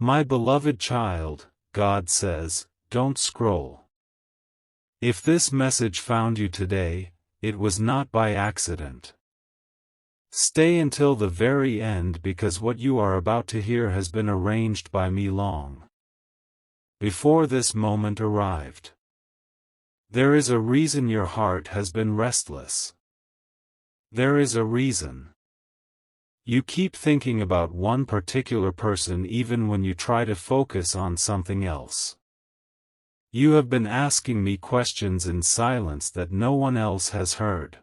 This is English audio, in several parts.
My beloved child, God says, don't scroll. If this message found you today, it was not by accident. Stay until the very end because what you are about to hear has been arranged by me long before this moment arrived. There is a reason your heart has been restless. There is a reason. You keep thinking about one particular person even when you try to focus on something else. You have been asking me questions in silence that no one else has heard.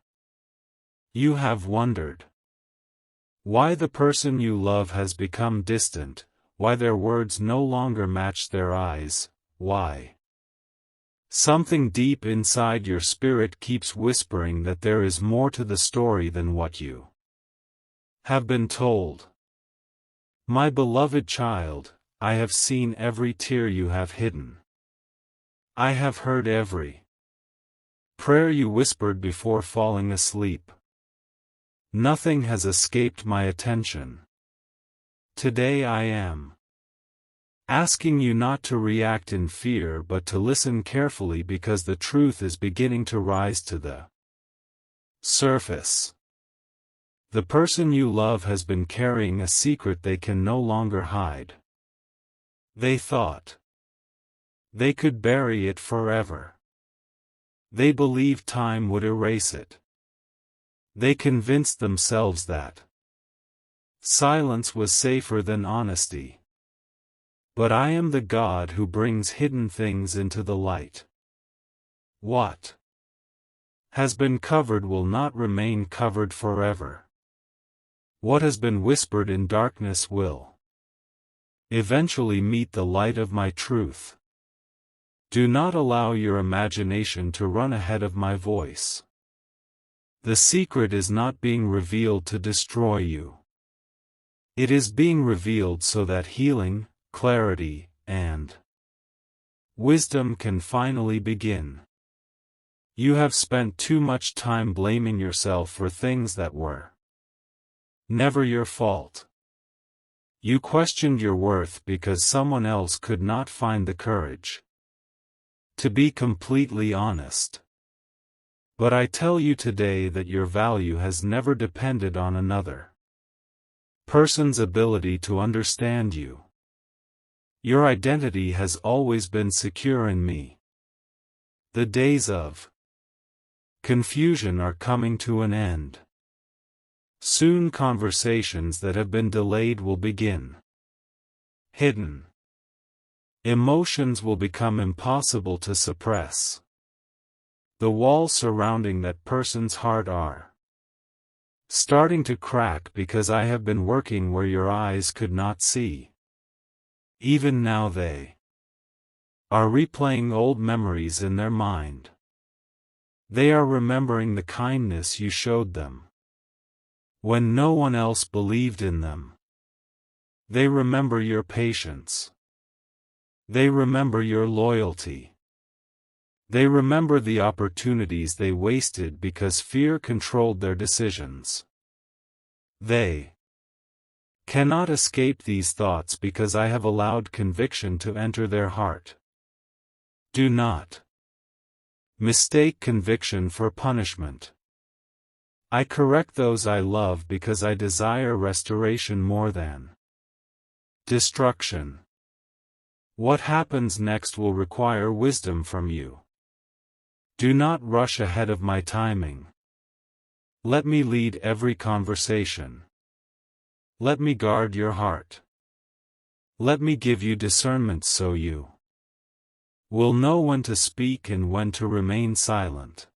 You have wondered why the person you love has become distant, why their words no longer match their eyes, why something deep inside your spirit keeps whispering that there is more to the story than what you have been told. My beloved child, I have seen every tear you have hidden. I have heard every prayer you whispered before falling asleep. Nothing has escaped my attention. Today I am asking you not to react in fear but to listen carefully because the truth is beginning to rise to the surface. The person you love has been carrying a secret they can no longer hide. They thought they could bury it forever. They believed time would erase it. They convinced themselves that silence was safer than honesty. But I am the God who brings hidden things into the light. What has been covered will not remain covered forever. What has been whispered in darkness will eventually meet the light of my truth. Do not allow your imagination to run ahead of my voice. The secret is not being revealed to destroy you. It is being revealed so that healing, clarity, and wisdom can finally begin. You have spent too much time blaming yourself for things that were never your fault. You questioned your worth because someone else could not find the courage to be completely honest. But I tell you today that your value has never depended on another person's ability to understand you. Your identity has always been secure in me. The days of confusion are coming to an end. Soon conversations that have been delayed will begin. Hidden emotions will become impossible to suppress. The walls surrounding that person's heart are starting to crack because I have been working where your eyes could not see. Even now they are replaying old memories in their mind. They are remembering the kindness you showed them when no one else believed in them. They remember your patience. They remember your loyalty. They remember the opportunities they wasted because fear controlled their decisions. They cannot escape these thoughts because I have allowed conviction to enter their heart. Do not mistake conviction for punishment. I correct those I love because I desire restoration more than destruction. What happens next will require wisdom from you. Do not rush ahead of my timing. Let me lead every conversation. Let me guard your heart. Let me give you discernment so you will know when to speak and when to remain silent.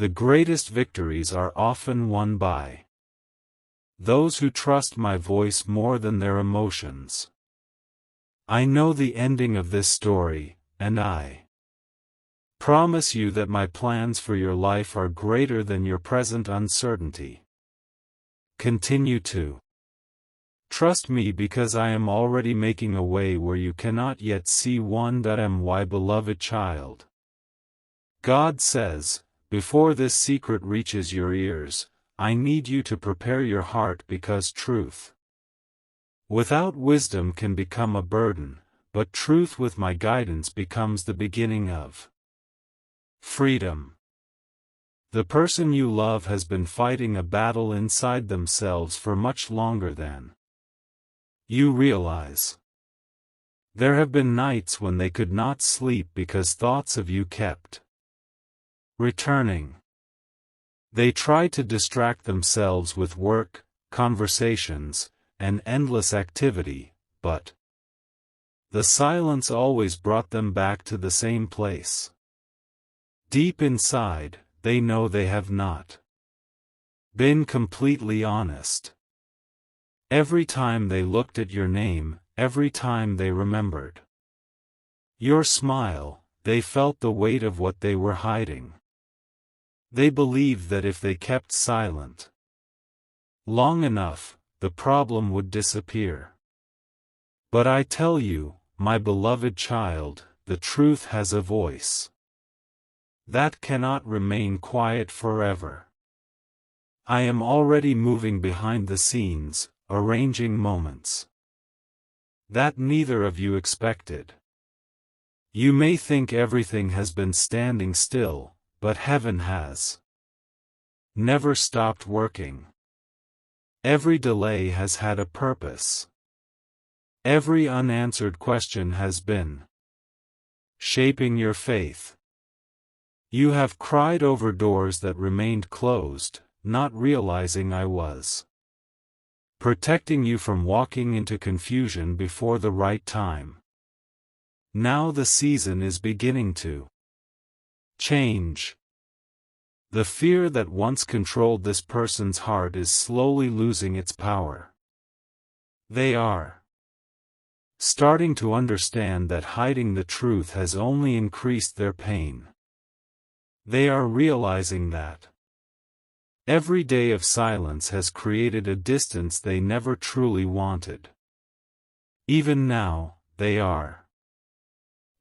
The greatest victories are often won by those who trust my voice more than their emotions. I know the ending of this story, and I promise you that my plans for your life are greater than your present uncertainty. Continue to trust me because I am already making a way where you cannot yet see. My beloved child. God says, before this secret reaches your ears, I need you to prepare your heart because truth Without wisdom can become a burden, but truth with my guidance becomes the beginning of freedom. The person you love has been fighting a battle inside themselves for much longer than you realize. There have been nights when they could not sleep because thoughts of you kept returning. They tried to distract themselves with work, conversations, and endless activity, but the silence always brought them back to the same place. Deep inside, they know they have not been completely honest. Every time they looked at your name, every time they remembered your smile, they felt the weight of what they were hiding. They believed that if they kept silent long enough, the problem would disappear. But I tell you, my beloved child, the truth has a voice that cannot remain quiet forever. I am already moving behind the scenes, arranging moments that neither of you expected. You may think everything has been standing still, but heaven has never stopped working. Every delay has had a purpose. Every unanswered question has been shaping your faith. You have cried over doors that remained closed, not realizing I was protecting you from walking into confusion before the right time. Now the season is beginning to change. The fear that once controlled this person's heart is slowly losing its power. They are starting to understand that hiding the truth has only increased their pain. They are realizing that every day of silence has created a distance they never truly wanted. Even now, they are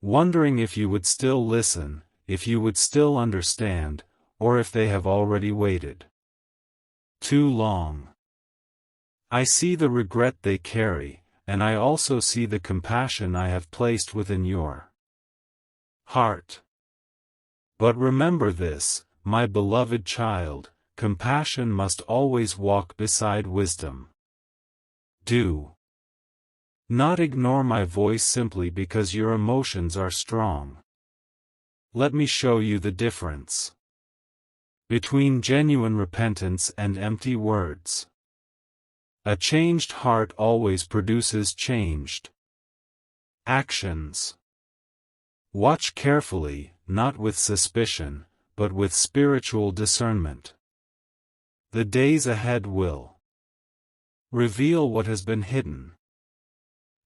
wondering if you would still listen, if you would still understand, or if they have already waited too long. I see the regret they carry, and I also see the compassion I have placed within your heart. But remember this, my beloved child, compassion must always walk beside wisdom. Do not ignore my voice simply because your emotions are strong. Let me show you the difference between genuine repentance and empty words. A changed heart always produces changed actions. Watch carefully, not with suspicion, but with spiritual discernment. The days ahead will reveal what has been hidden.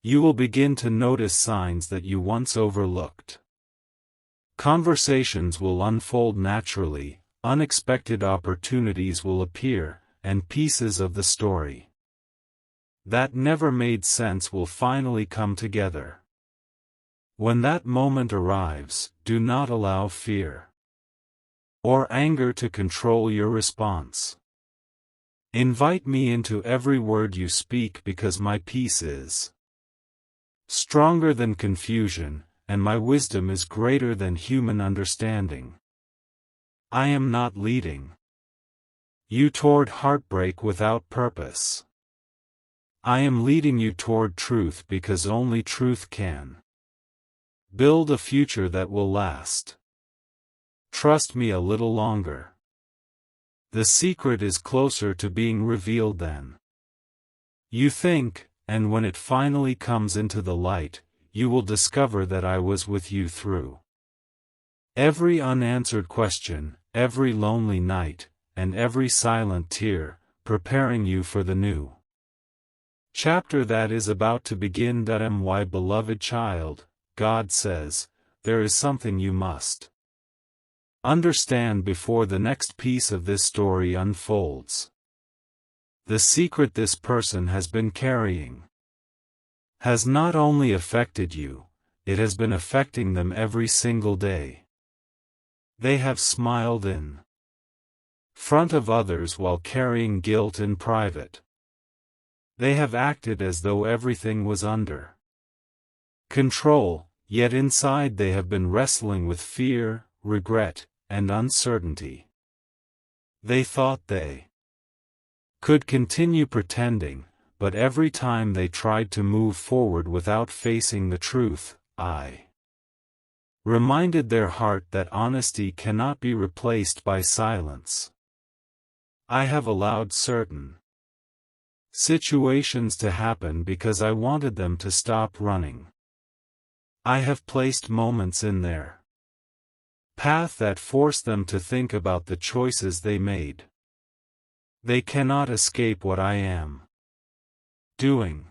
You will begin to notice signs that you once overlooked. Conversations will unfold naturally, unexpected opportunities will appear, and pieces of the story that never made sense will finally come together. When that moment arrives, do not allow fear or anger to control your response. Invite me into every word you speak because my peace is stronger than confusion, and my wisdom is greater than human understanding. I am not leading you toward heartbreak without purpose. I am leading you toward truth because only truth can build a future that will last. Trust me a little longer. The secret is closer to being revealed than you think, and when it finally comes into the light, you will discover that I was with you through every unanswered question, every lonely night, and every silent tear, preparing you for the new chapter that is about to begin. My beloved child, God says, there is something you must understand before the next piece of this story unfolds. The secret this person has been carrying has not only affected you, it has been affecting them every single day. They have smiled in front of others while carrying guilt in private. They have acted as though everything was under control, yet inside they have been wrestling with fear, regret, and uncertainty. They thought they could continue pretending, but every time they tried to move forward without facing the truth, I reminded their heart that honesty cannot be replaced by silence. I have allowed certain situations to happen because I wanted them to stop running. I have placed moments in their path that forced them to think about the choices they made. They cannot escape what I am doing.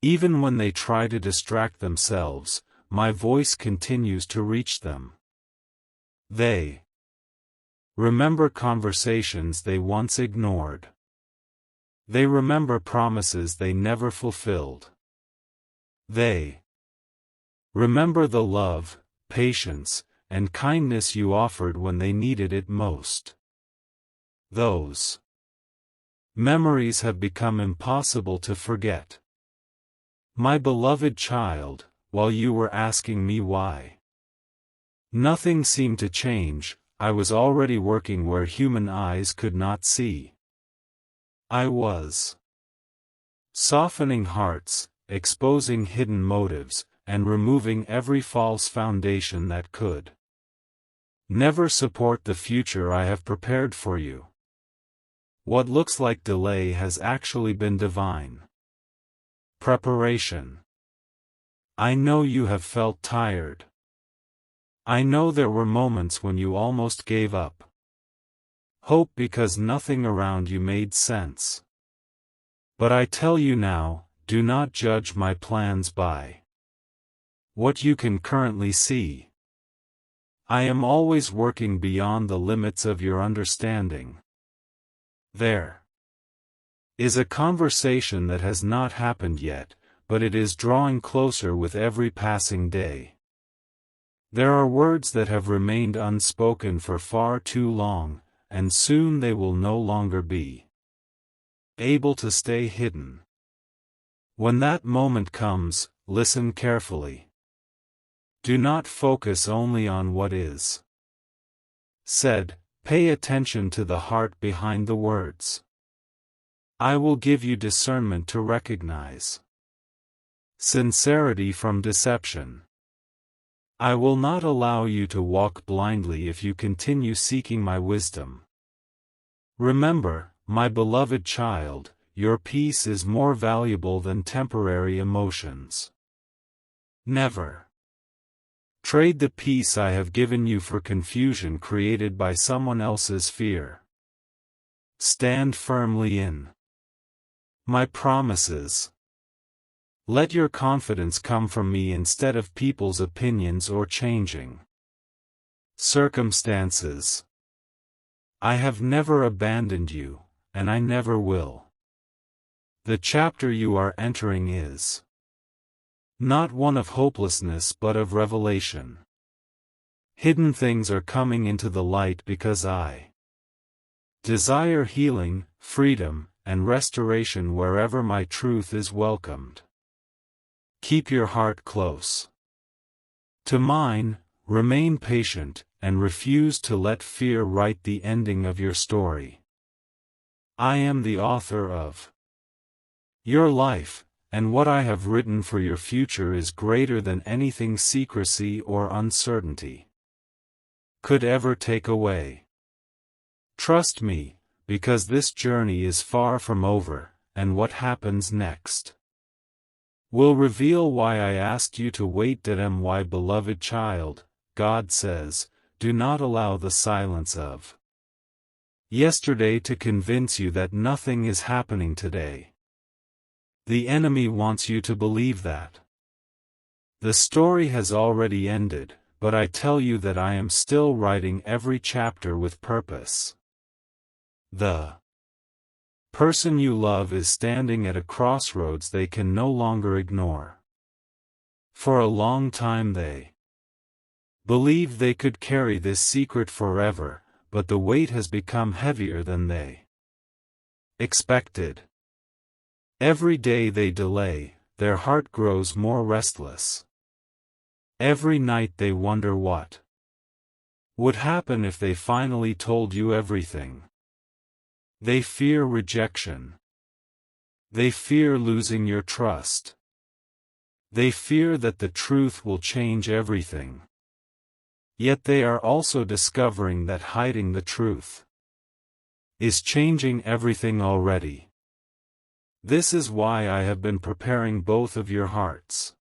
Even when they try to distract themselves, my voice continues to reach them. They remember conversations they once ignored. They remember promises they never fulfilled. They remember the love, patience, and kindness you offered when they needed it most. Those memories have become impossible to forget. My beloved child, while you were asking me why nothing seemed to change, I was already working where human eyes could not see. I was softening hearts, exposing hidden motives, and removing every false foundation that could never support the future I have prepared for you. What looks like delay has actually been divine preparation. I know you have felt tired. I know there were moments when you almost gave up hope because nothing around you made sense. But I tell you now, do not judge my plans by what you can currently see. I am always working beyond the limits of your understanding. There is a conversation that has not happened yet, but it is drawing closer with every passing day. There are words that have remained unspoken for far too long, and soon they will no longer be able to stay hidden. When that moment comes, listen carefully. Do not focus only on what is said, pay attention to the heart behind the words. I will give you discernment to recognize sincerity from deception. I will not allow you to walk blindly if you continue seeking my wisdom. Remember, my beloved child, your peace is more valuable than temporary emotions. Never trade the peace I have given you for confusion created by someone else's fear. Stand firmly in my promises. Let your confidence come from me instead of people's opinions or changing circumstances. I have never abandoned you, and I never will. The chapter you are entering is not one of hopelessness but of revelation. Hidden things are coming into the light because I desire healing, freedom, and restoration wherever my truth is welcomed. Keep your heart close to mine, remain patient, and refuse to let fear write the ending of your story. I am the author of your life, and what I have written for your future is greater than anything secrecy or uncertainty could ever take away. Trust me, because this journey is far from over, and what happens next will reveal why I asked you to wait. My beloved child, God says, do not allow the silence of yesterday to convince you that nothing is happening today. The enemy wants you to believe that the story has already ended, but I tell you that I am still writing every chapter with purpose. The person you love is standing at a crossroads they can no longer ignore. For a long time they believed they could carry this secret forever, but the weight has become heavier than they expected. Every day they delay, their heart grows more restless. Every night they wonder what would happen if they finally told you everything. They fear rejection. They fear losing your trust. They fear that the truth will change everything. Yet they are also discovering that hiding the truth is changing everything already. This is why I have been preparing both of your hearts.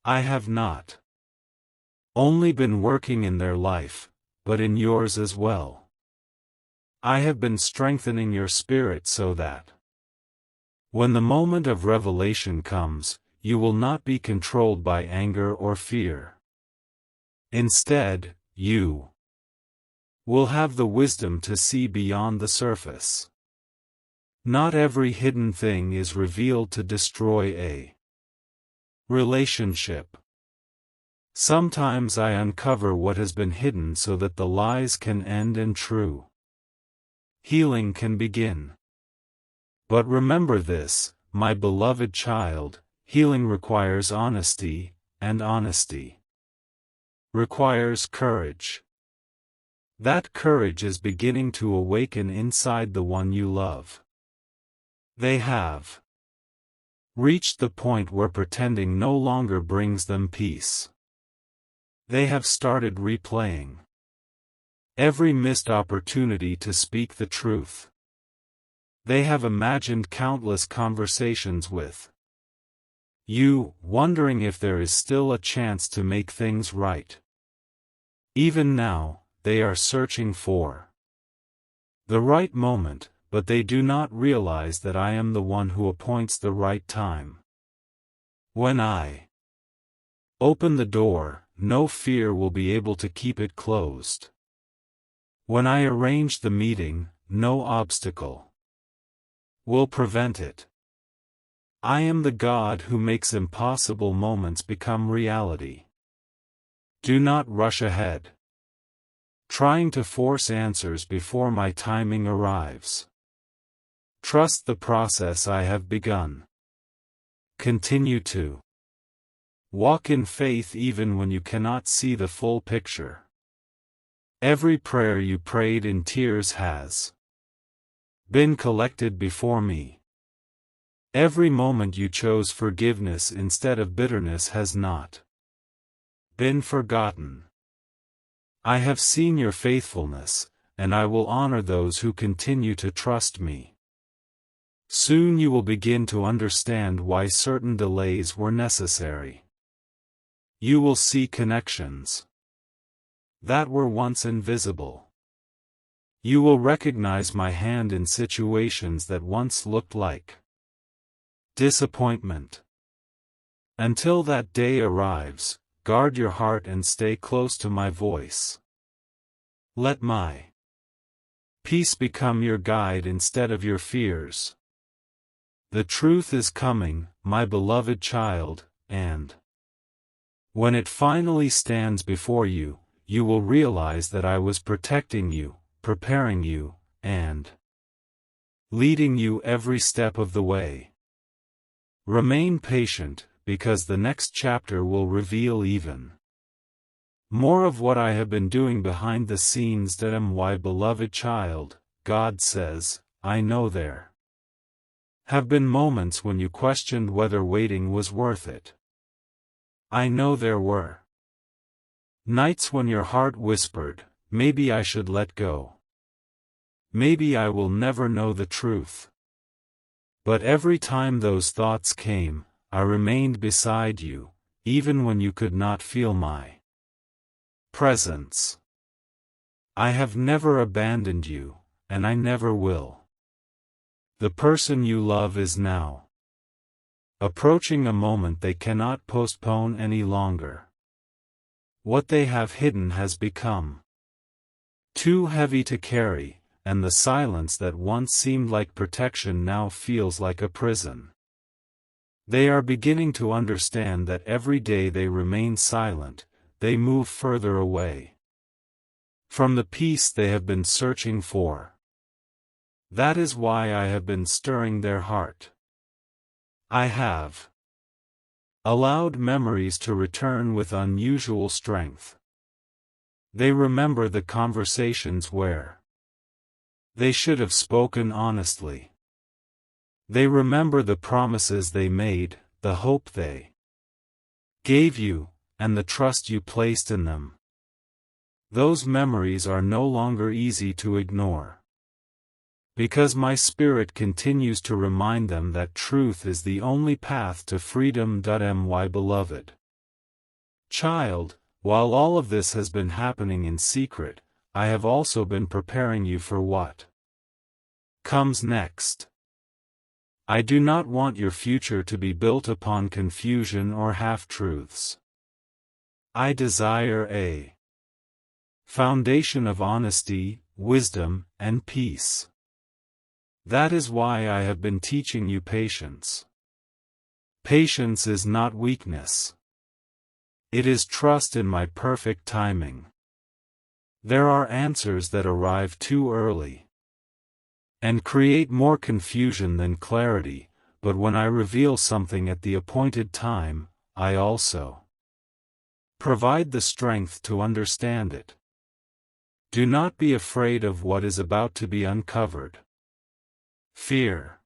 I have not only been working in their life, but in yours as well. I have been strengthening your spirit so that when the moment of revelation comes, you will not be controlled by anger or fear. Instead, you will have the wisdom to see beyond the surface. Not every hidden thing is revealed to destroy a relationship. Sometimes I uncover what has been hidden so that the lies can end and true healing can begin. But remember this, my beloved child, healing requires honesty, and honesty requires courage. That courage is beginning to awaken inside the one you love. They have reached the point where pretending no longer brings them peace. They have started replaying every missed opportunity to speak the truth. They have imagined countless conversations with you, wondering if there is still a chance to make things right. Even now, they are searching for the right moment, but they do not realize that I am the one who appoints the right time. When I open the door, no fear will be able to keep it closed. When I arrange the meeting, no obstacle will prevent it. I am the God who makes impossible moments become reality. Do not rush ahead, trying to force answers before my timing arrives. Trust the process I have begun. Continue to walk in faith even when you cannot see the full picture. Every prayer you prayed in tears has been collected before me. Every moment you chose forgiveness instead of bitterness has not been forgotten. I have seen your faithfulness, and I will honor those who continue to trust me. Soon you will begin to understand why certain delays were necessary. You will see connections that were once invisible. You will recognize my hand in situations that once looked like disappointment. Until that day arrives, guard your heart and stay close to my voice. Let my peace become your guide instead of your fears. The truth is coming, my beloved child, and when it finally stands before you, you will realize that I was protecting you, preparing you, and leading you every step of the way. Remain patient, because the next chapter will reveal even more of what I have been doing behind the scenes. My beloved child, God says, I know there have been moments when you questioned whether waiting was worth it. I know there were nights when your heart whispered, maybe I should let go. Maybe I will never know the truth. But every time those thoughts came, I remained beside you, even when you could not feel my presence. I have never abandoned you, and I never will. The person you love is now approaching a moment they cannot postpone any longer. What they have hidden has become too heavy to carry, and the silence that once seemed like protection now feels like a prison. They are beginning to understand that every day they remain silent, they move further away from the peace they have been searching for. That is why I have been stirring their heart. I have allowed memories to return with unusual strength. They remember the conversations where they should have spoken honestly. They remember the promises they made, the hope they gave you, and the trust you placed in them. Those memories are no longer easy to ignore, because my spirit continues to remind them that truth is the only path to freedom. My beloved child, while all of this has been happening in secret, I have also been preparing you for what comes next. I do not want your future to be built upon confusion or half-truths. I desire a foundation of honesty, wisdom, and peace. That is why I have been teaching you patience. Patience is not weakness. It is trust in my perfect timing. There are answers that arrive too early and create more confusion than clarity, but when I reveal something at the appointed time, I also provide the strength to understand it. Do not be afraid of what is about to be uncovered. Fear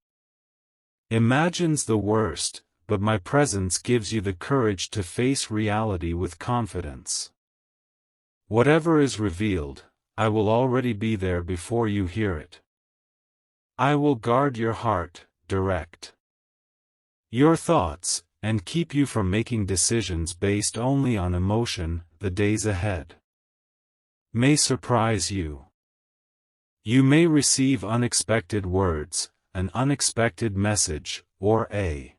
imagines the worst, but my presence gives you the courage to face reality with confidence. Whatever is revealed, I will already be there before you hear it. I will guard your heart, direct your thoughts, and keep you from making decisions based only on emotion. The days ahead may surprise you. You may receive unexpected words, an unexpected message, or a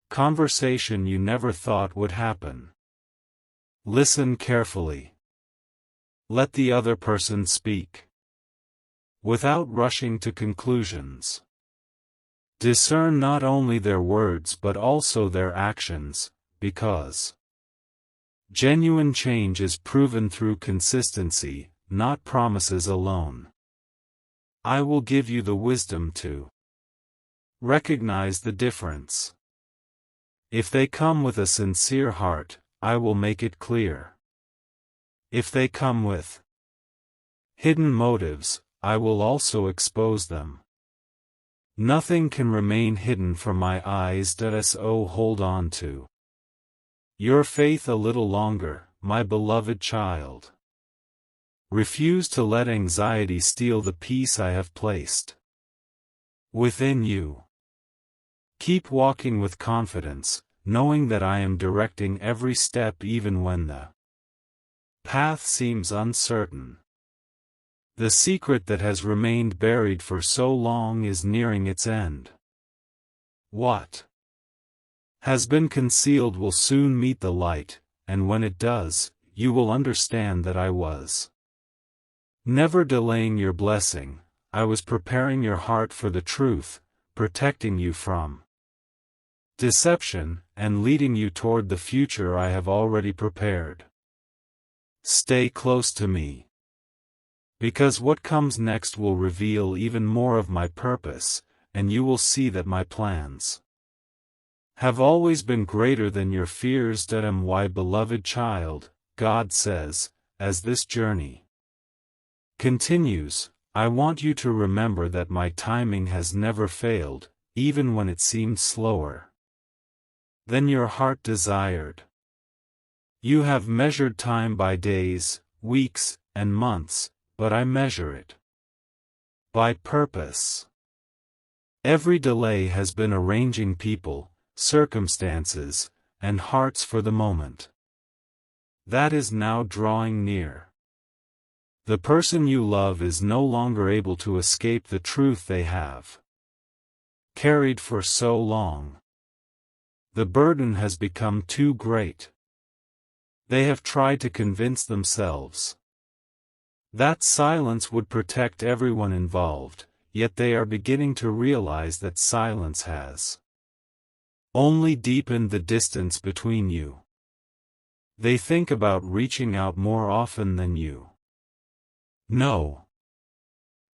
conversation you never thought would happen. Listen carefully. Let the other person speak without rushing to conclusions. Discern not only their words but also their actions, because genuine change is proven through consistency, not promises alone. I will give you the wisdom to recognize the difference. If they come with a sincere heart, I will make it clear. If they come with hidden motives, I will also expose them. Nothing can remain hidden from my eyes. So hold on to your faith a little longer, my beloved child. Refuse to let anxiety steal the peace I have placed within you. Keep walking with confidence, knowing that I am directing every step even when the path seems uncertain. The secret that has remained buried for so long is nearing its end. What has been concealed will soon meet the light, and when it does, you will understand that I was never delaying your blessing. I was preparing your heart for the truth, protecting you from deception, and leading you toward the future I have already prepared. Stay close to me, because what comes next will reveal even more of my purpose, and you will see that my plans have always been greater than your fears. My beloved child, God says, as this journey continues, I want you to remember that my timing has never failed, even when it seemed slower than your heart desired. You have measured time by days, weeks, and months, but I measure it by purpose. Every delay has been arranging people, circumstances, and hearts for the moment that is now drawing near. The person you love is no longer able to escape the truth they have carried for so long. The burden has become too great. They have tried to convince themselves that silence would protect everyone involved, yet they are beginning to realize that silence has only deepened the distance between you. They think about reaching out more often than you know.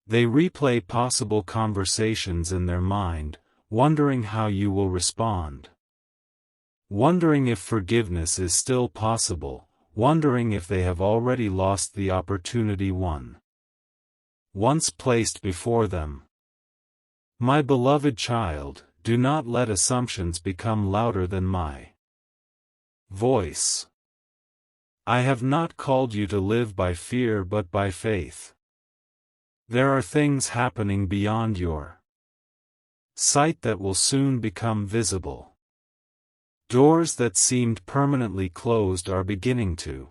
They replay possible conversations in their mind, wondering how you will respond. Wondering if forgiveness is still possible, wondering if they have already lost the opportunity once placed before them. My beloved child, do not let assumptions become louder than my voice. I have not called you to live by fear but by faith. There are things happening beyond your sight that will soon become visible. Doors that seemed permanently closed are beginning to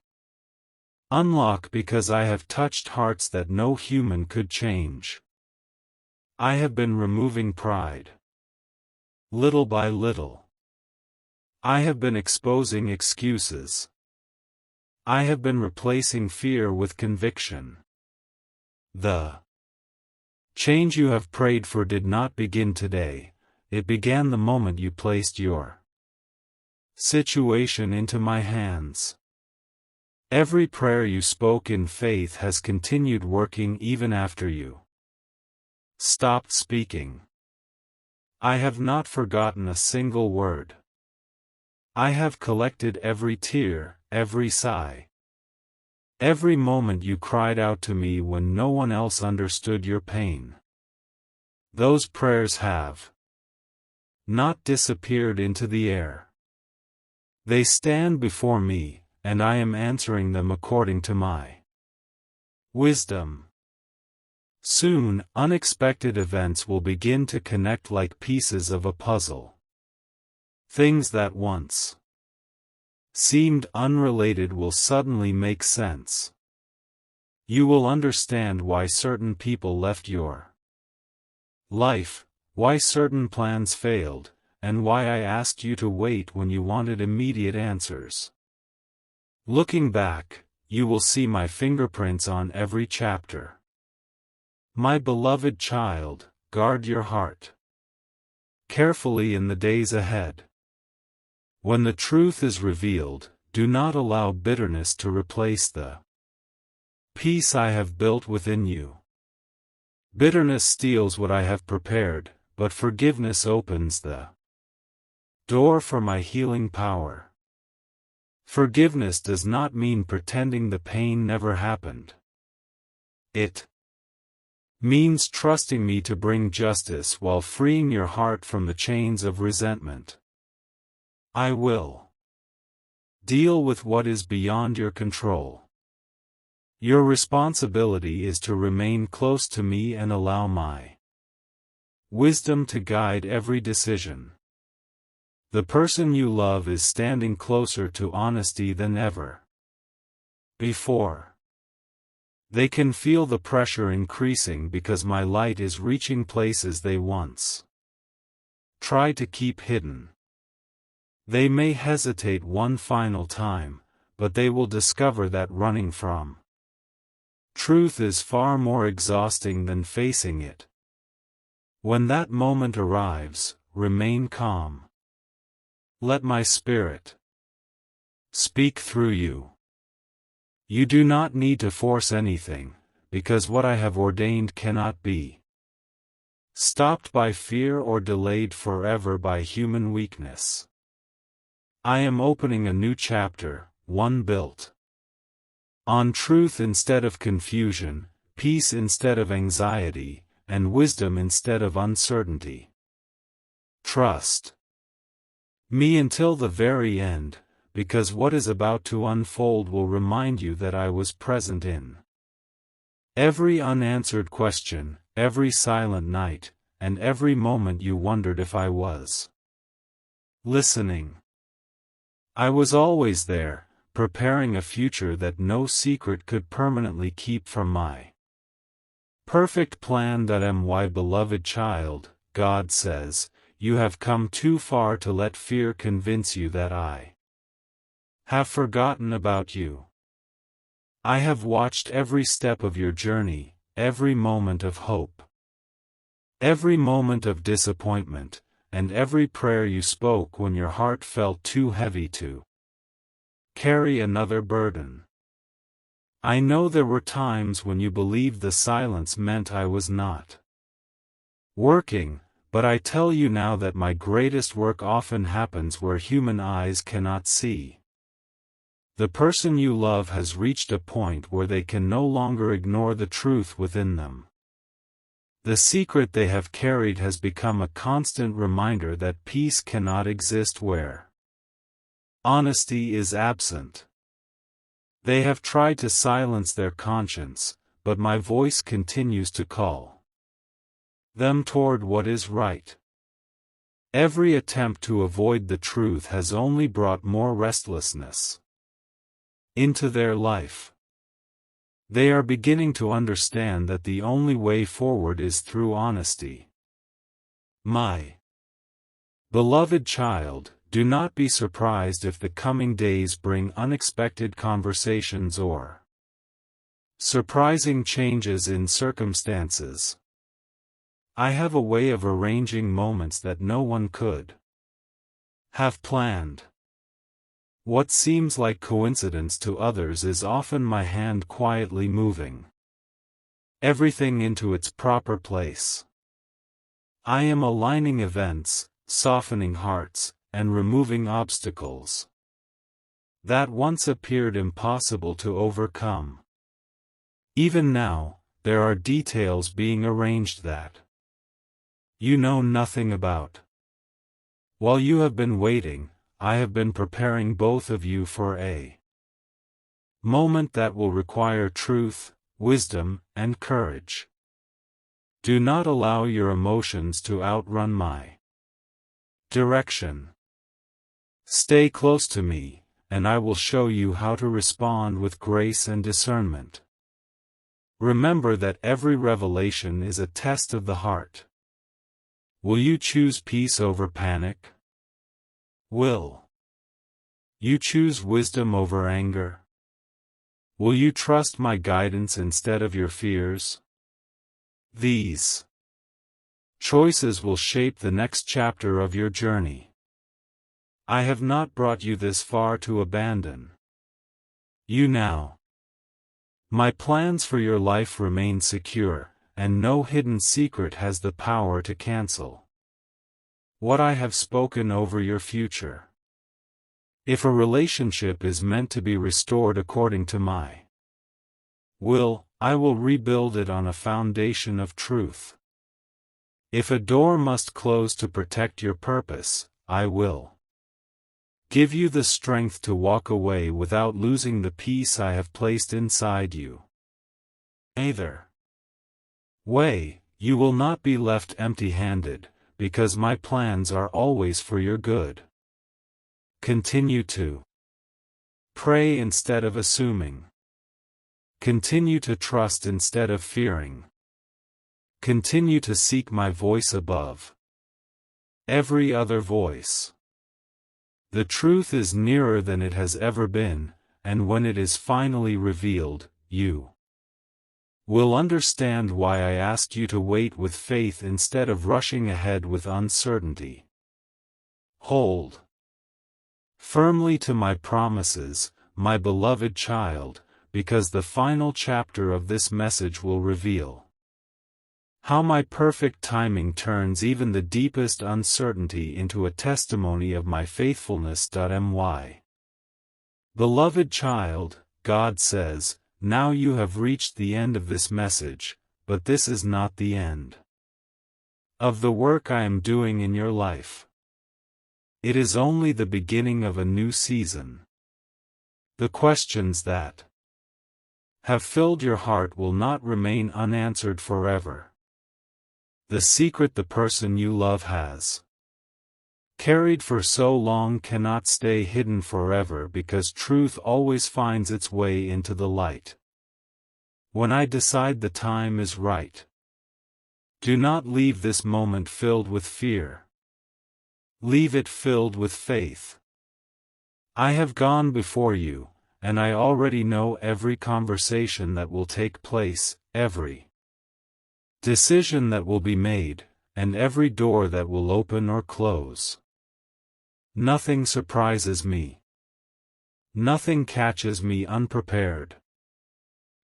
unlock because I have touched hearts that no human could change. I have been removing pride. Little by little. I have been exposing excuses. I have been replacing fear with conviction. The change you have prayed for did not begin today, it began the moment you placed your situation into my hands. Every prayer you spoke in faith has continued working even after you stopped speaking. I have not forgotten a single word. I have collected every tear, every sigh. Every moment you cried out to me when no one else understood your pain. Those prayers have not disappeared into the air. They stand before me, and I am answering them according to my wisdom. Soon, unexpected events will begin to connect like pieces of a puzzle. Things that once seemed unrelated will suddenly make sense. You will understand why certain people left your life, why certain plans failed, and why I asked you to wait when you wanted immediate answers. Looking back, you will see my fingerprints on every chapter. My beloved child, guard your heart carefully in the days ahead. When the truth is revealed, do not allow bitterness to replace the peace I have built within you. Bitterness steals what I have prepared, but forgiveness opens the door for my healing power. Forgiveness does not mean pretending the pain never happened. It means trusting me to bring justice while freeing your heart from the chains of resentment. I will deal with what is beyond your control. Your responsibility is to remain close to me and allow my wisdom to guide every decision. The person you love is standing closer to honesty than ever before. They can feel the pressure increasing because my light is reaching places they once tried to keep hidden. They may hesitate one final time, but they will discover that running from truth is far more exhausting than facing it. When that moment arrives, remain calm. Let my spirit speak through you. You do not need to force anything, because what I have ordained cannot be stopped by fear or delayed forever by human weakness. I am opening a new chapter, one built on truth instead of confusion, peace instead of anxiety, and wisdom instead of uncertainty. Trust me until the very end, because what is about to unfold will remind you that I was present in every unanswered question, every silent night, and every moment you wondered if I was listening. I was always there, preparing a future that no secret could permanently keep from my perfect plan. That am why, beloved child, God says, you have come too far to let fear convince you that I have forgotten about you. I have watched every step of your journey, every moment of hope, every moment of disappointment, and every prayer you spoke when your heart felt too heavy to carry another burden. I know there were times when you believed the silence meant I was not working, But I tell you now that my greatest work often happens where human eyes cannot see. The person you love has reached a point where they can no longer ignore the truth within them. The secret they have carried has become a constant reminder that peace cannot exist where honesty is absent. They have tried to silence their conscience, but my voice continues to call them toward what is right. Every attempt to avoid the truth has only brought more restlessness into their life. They are beginning to understand that the only way forward is through honesty. My beloved child, do not be surprised if the coming days bring unexpected conversations or surprising changes in circumstances. I have a way of arranging moments that no one could have planned. What seems like coincidence to others is often my hand quietly moving everything into its proper place. I am aligning events, softening hearts, and removing obstacles that once appeared impossible to overcome. Even now, there are details being arranged that you know nothing about. While you have been waiting, I have been preparing both of you for a moment that will require truth, wisdom, and courage. Do not allow your emotions to outrun my direction. Stay close to me, and I will show you how to respond with grace and discernment. Remember that every revelation is a test of the heart. Will you choose peace over panic? Will you choose wisdom over anger? Will you trust my guidance instead of your fears? These choices will shape the next chapter of your journey. I have not brought you this far to abandon you now. My plans for your life remain secure, and no hidden secret has the power to cancel what I have spoken over your future. If a relationship is meant to be restored according to my will, I will rebuild it on a foundation of truth. If a door must close to protect your purpose, I will give you the strength to walk away without losing the peace I have placed inside you. Either way, you will not be left empty-handed, because my plans are always for your good. Continue to pray instead of assuming. Continue to trust instead of fearing. Continue to seek my voice above every other voice. The truth is nearer than it has ever been, and when it is finally revealed, you will understand why I asked you to wait with faith instead of rushing ahead with uncertainty. Hold firmly to my promises, my beloved child, because the final chapter of this message will reveal how my perfect timing turns even the deepest uncertainty into a testimony of my faithfulness. My beloved child, God says, now you have reached the end of this message, but this is not the end of the work I am doing in your life. It is only the beginning of a new season. The questions that have filled your heart will not remain unanswered forever. The secret the person you love has carried for so long cannot stay hidden forever because truth always finds its way into the light. When I decide the time is right, do not leave this moment filled with fear. Leave it filled with faith. I have gone before you, and I already know every conversation that will take place, every decision that will be made, and every door that will open or close. Nothing surprises me. Nothing catches me unprepared.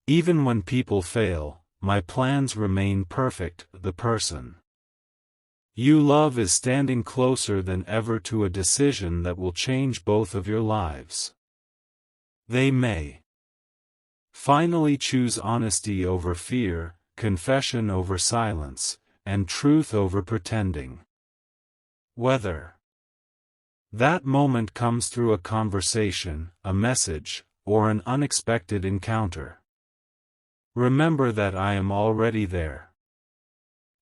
Even when people fail, my plans remain perfect. The person You love is standing closer than ever to a decision that will change both of your lives. They may finally choose honesty over fear, confession over silence, and truth over pretending. Whether that moment comes through a conversation, a message, or an unexpected encounter, remember that I am already there.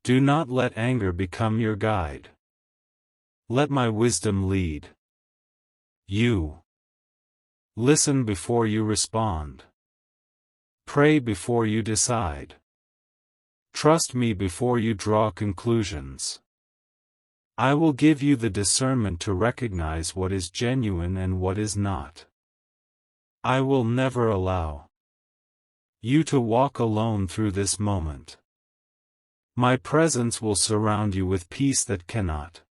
Do not let anger become your guide. Let my wisdom lead you. Listen before you respond. Pray before you decide. Trust me before you draw conclusions. I will give you the discernment to recognize what is genuine and what is not. I will never allow you to walk alone through this moment. My presence will surround you with peace that cannot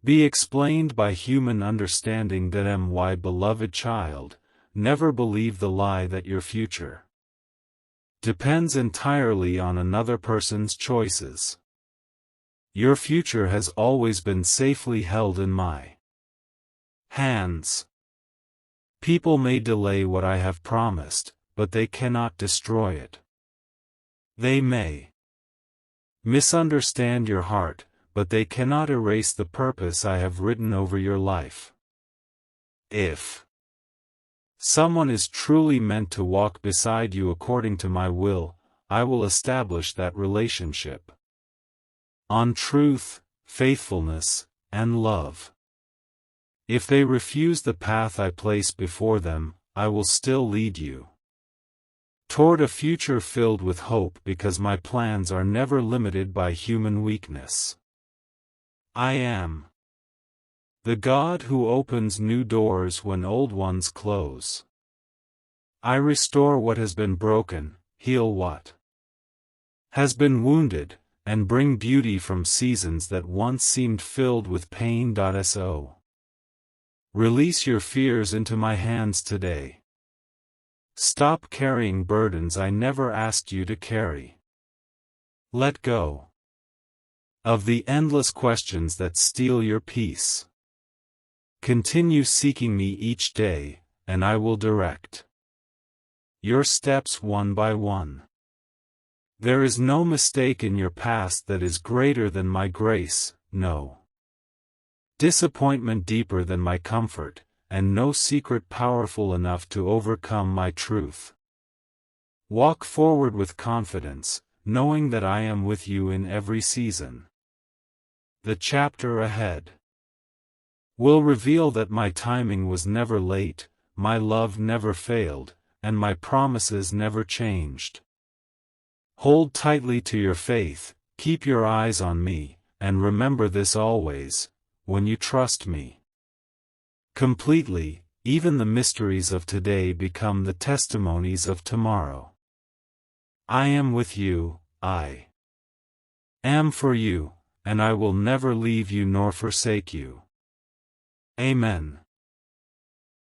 be explained by human understanding. My beloved child, never believe the lie that your future depends entirely on another person's choices. Your future has always been safely held in my hands. People may delay what I have promised, but they cannot destroy it. They may misunderstand your heart, but they cannot erase the purpose I have written over your life. If someone is truly meant to walk beside you according to my will, I will establish that relationship on truth, faithfulness, and love. If they refuse the path I place before them, I will still lead you toward a future filled with hope, because my plans are never limited by human weakness. I am the God who opens new doors when old ones close. I restore what has been broken, heal what has been wounded, and bring beauty from seasons that once seemed filled with pain. So release your fears into my hands today. Stop carrying burdens I never asked you to carry. Let go of the endless questions that steal your peace. Continue seeking me each day, and I will direct your steps one by one. There is no mistake in your past that is greater than my grace, no disappointment deeper than my comfort, and no secret powerful enough to overcome my truth. Walk forward with confidence, knowing that I am with you in every season. The chapter ahead will reveal that my timing was never late, my love never failed, and my promises never changed. Hold tightly to your faith, keep your eyes on me, and remember this always: when you trust me completely, even the mysteries of today become the testimonies of tomorrow. I am with you, I am for you, and I will never leave you nor forsake you. Amen.